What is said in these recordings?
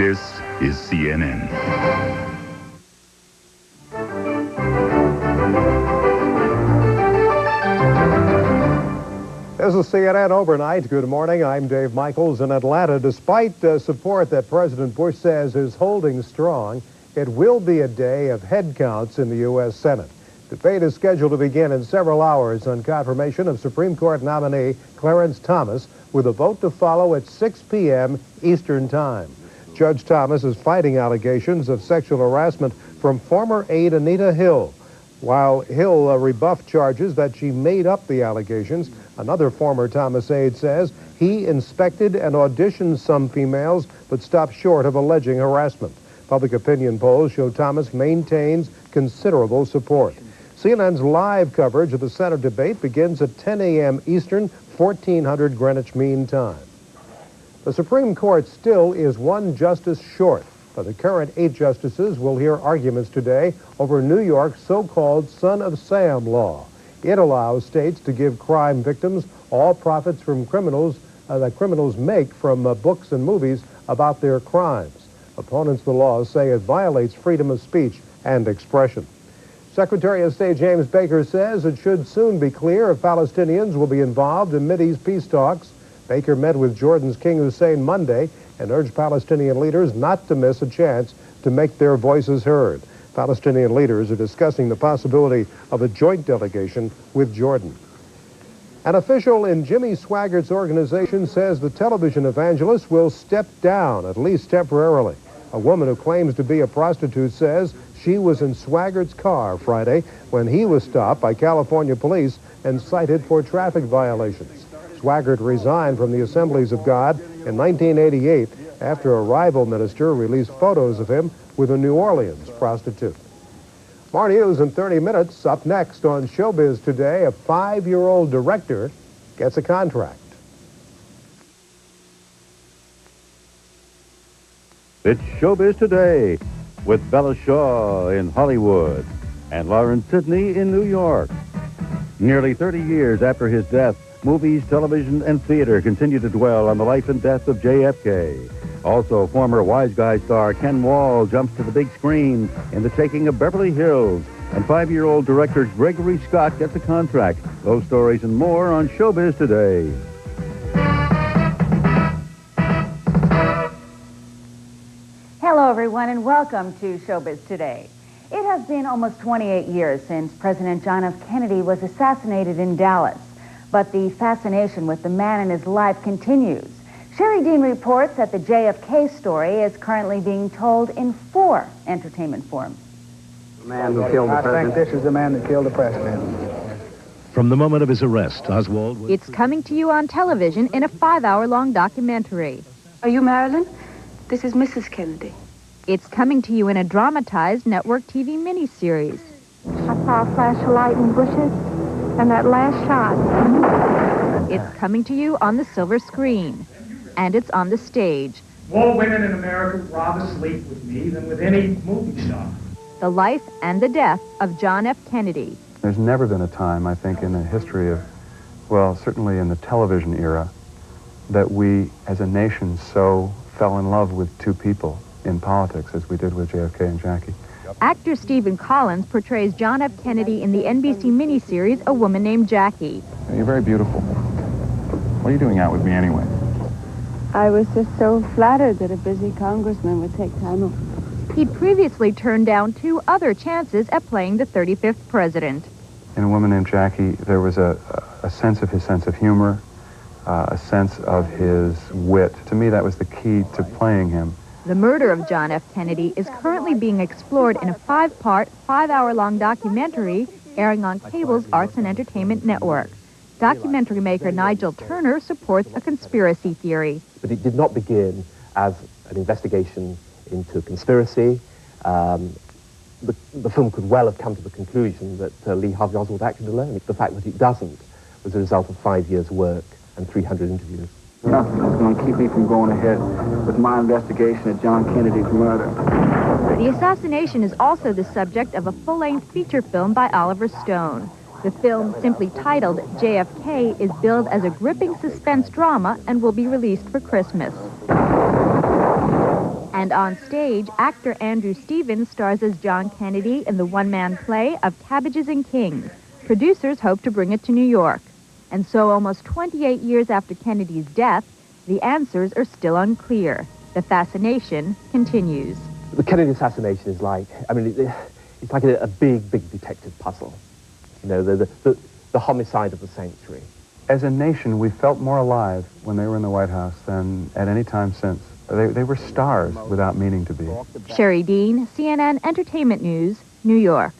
This is CNN. This is CNN Overnight. Good morning. I'm Dave Michaels in Atlanta. Despite support that President Bush says is holding strong, it will be a day of head counts in the U.S. Senate. Debate is scheduled to begin in several hours on confirmation of Supreme Court nominee Clarence Thomas, with a vote to follow at 6 p.m. Eastern Time. Judge Thomas is fighting allegations of sexual harassment from former aide Anita Hill. While Hill rebuffed charges that she made up the allegations, another former Thomas aide says he inspected and auditioned some females but stopped short of alleging harassment. Public opinion polls show Thomas maintains considerable support. CNN's live coverage of the Senate debate begins at 10 a.m. Eastern, 1400 Greenwich Mean Time. The Supreme Court still is one justice short, but the current 8 justices will hear arguments today over New York's so-called Son of Sam law. It allows states to give crime victims all profits from criminals that criminals make from books and movies about their crimes. Opponents of the law say it violates freedom of speech and expression. Secretary of State James Baker says it should soon be clear if Palestinians will be involved in Mideast peace talks. Baker met with Jordan's King Hussein Monday and urged Palestinian leaders not to miss a chance to make their voices heard. Palestinian leaders are discussing the possibility of a joint delegation with Jordan. An official in Jimmy Swaggart's organization says the television evangelist will step down, at least temporarily. A woman who claims to be a prostitute says she was in Swaggart's car Friday when he was stopped by California police and cited for traffic violations. Swaggart resigned from the Assemblies of God in 1988 after a rival minister released photos of him with a New Orleans prostitute. More news in 30 minutes. Up next on Showbiz Today, a 5-year-old director gets a contract. It's Showbiz Today with Bella Shaw in Hollywood and Lawrence Sidney in New York. Nearly 30 years after his death, movies, television, and theater continue to dwell on the life and death of JFK. Also, former Wise Guy star Ken Wall jumps to the big screen in The Taking of Beverly Hills, and 5-year-old director Gregory Scott gets a contract. Those stories and more on Showbiz Today. Hello, everyone, and welcome to Showbiz Today. It has been almost 28 years since President John F. Kennedy was assassinated in Dallas, but the fascination with the man and his life continues. Sherry Dean reports that the JFK story is currently being told in 4 entertainment forms. The man who killed the president. I think this is the man that killed the president. From the moment of his arrest, Oswald was... It's coming to you on television in a 5-hour-long documentary. Are you Marilyn? This is Mrs. Kennedy. It's coming to you in a dramatized network TV miniseries. I saw a flash of light in the bushes, and that last shot. It's coming to you on the silver screen, and it's on the stage. More women in America would rather sleep with me than with any movie star. The life and the death of John F. Kennedy. There's never been a time, I think, in the history of, well, certainly in the television era, that we as a nation so fell in love with 2 people in politics as we did with JFK and Jackie. Actor Stephen Collins portrays John F. Kennedy in the NBC miniseries A Woman Named Jackie. You're very beautiful. What are you doing out with me anyway? I was just so flattered that a busy congressman would take time off. He'd previously turned down 2 other chances at playing the 35th president. In A Woman Named Jackie, there was a sense of his sense of humor, a sense of his wit. To me, that was the key to playing him. The murder of John F. Kennedy is currently being explored in a 5-part, 5-hour-long documentary airing on cable's Arts and Entertainment Network. Documentary maker Nigel Turner supports a conspiracy theory. But it did not begin as an investigation into conspiracy. The film could well have come to the conclusion that Lee Harvey Oswald acted alone. The fact that it doesn't was the result of 5 years' work and 300 interviews. Nothing is going to keep me from going ahead with my investigation of John Kennedy's murder. The assassination is also the subject of a full-length feature film by Oliver Stone. The film, simply titled JFK, is billed as a gripping suspense drama and will be released for Christmas. And on stage, actor Andrew Stevens stars as John Kennedy in the one-man play of Cabbages and Kings. Producers hope to bring it to New York. And so almost 28 years after Kennedy's death, the answers are still unclear. The fascination continues. The Kennedy assassination is like, it's like a big detective puzzle. You know, the homicide of the century. As a nation, we felt more alive when they were in the White House than at any time since. They were stars without meaning to be. Sherry Dean, CNN Entertainment News, New York.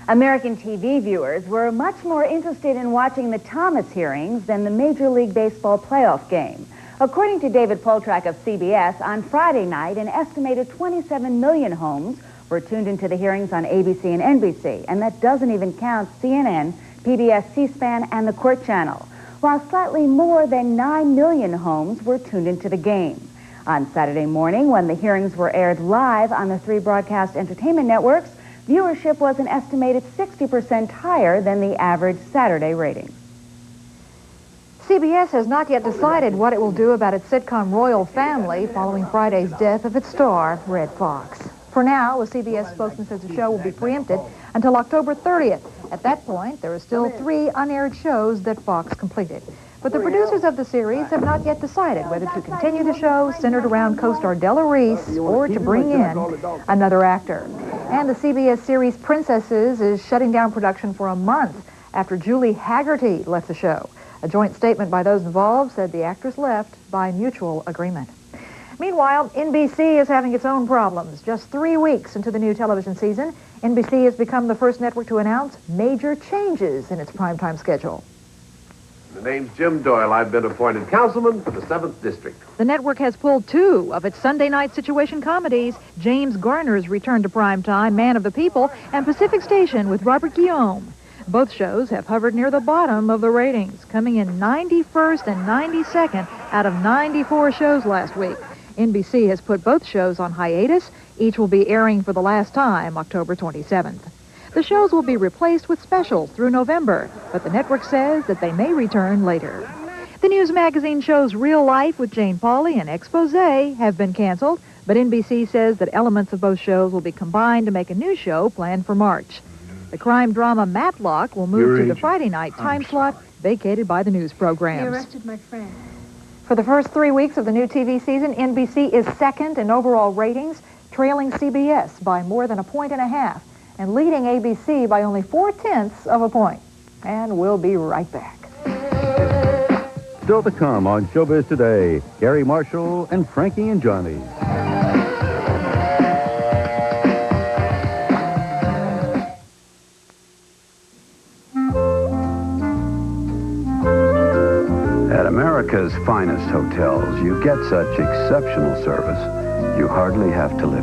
American TV viewers were much more interested in watching the Thomas hearings than the Major League Baseball playoff game. According to David Poltrak of CBS, on Friday night, an estimated 27 million homes were tuned into the hearings on ABC and NBC, and that doesn't even count CNN, PBS, C-SPAN, and the Court Channel, while slightly more than 9 million homes were tuned into the game. On Saturday morning, when the hearings were aired live on the 3 broadcast entertainment networks, viewership was an estimated 60% higher than the average Saturday rating. CBS has not yet decided what it will do about its sitcom Royal Family following Friday's death of its star, Red Fox. For now, a CBS spokesman says the show will be preempted until October 30th. At that point, there are still 3 unaired shows that Fox completed. But the producers of the series have not yet decided whether to continue the show centered around co-star Della Reese or to bring in another actor. And the CBS series Princesses is shutting down production for a month after Julie Haggerty left the show. A joint statement by those involved said the actress left by mutual agreement. Meanwhile, NBC is having its own problems. Just 3 weeks into the new television season, NBC has become the first network to announce major changes in its primetime schedule. The name's Jim Doyle. I've been appointed councilman for the 7th District. The network has pulled 2 of its Sunday night situation comedies, James Garner's return to primetime, Man of the People, and Pacific Station with Robert Guillaume. Both shows have hovered near the bottom of the ratings, coming in 91st and 92nd out of 94 shows last week. NBC has put both shows on hiatus. Each will be airing for the last time October 27th. The shows will be replaced with specials through November, but the network says that they may return later. The news magazine shows Real Life with Jane Pauley and Exposé have been canceled, but NBC says that elements of both shows will be combined to make a new show planned for March. The crime drama Matlock will move to the Friday night time slot vacated by the news programs. He arrested my friend. For the first 3 weeks of the new TV season, NBC is second in overall ratings, trailing CBS by more than 1.5 points and leading ABC by only 0.4 of a point. And we'll be right back. Still to come on Showbiz Today, Gary Marshall and Frankie and Johnny. At America's finest hotels, you get such exceptional service, you hardly have to lift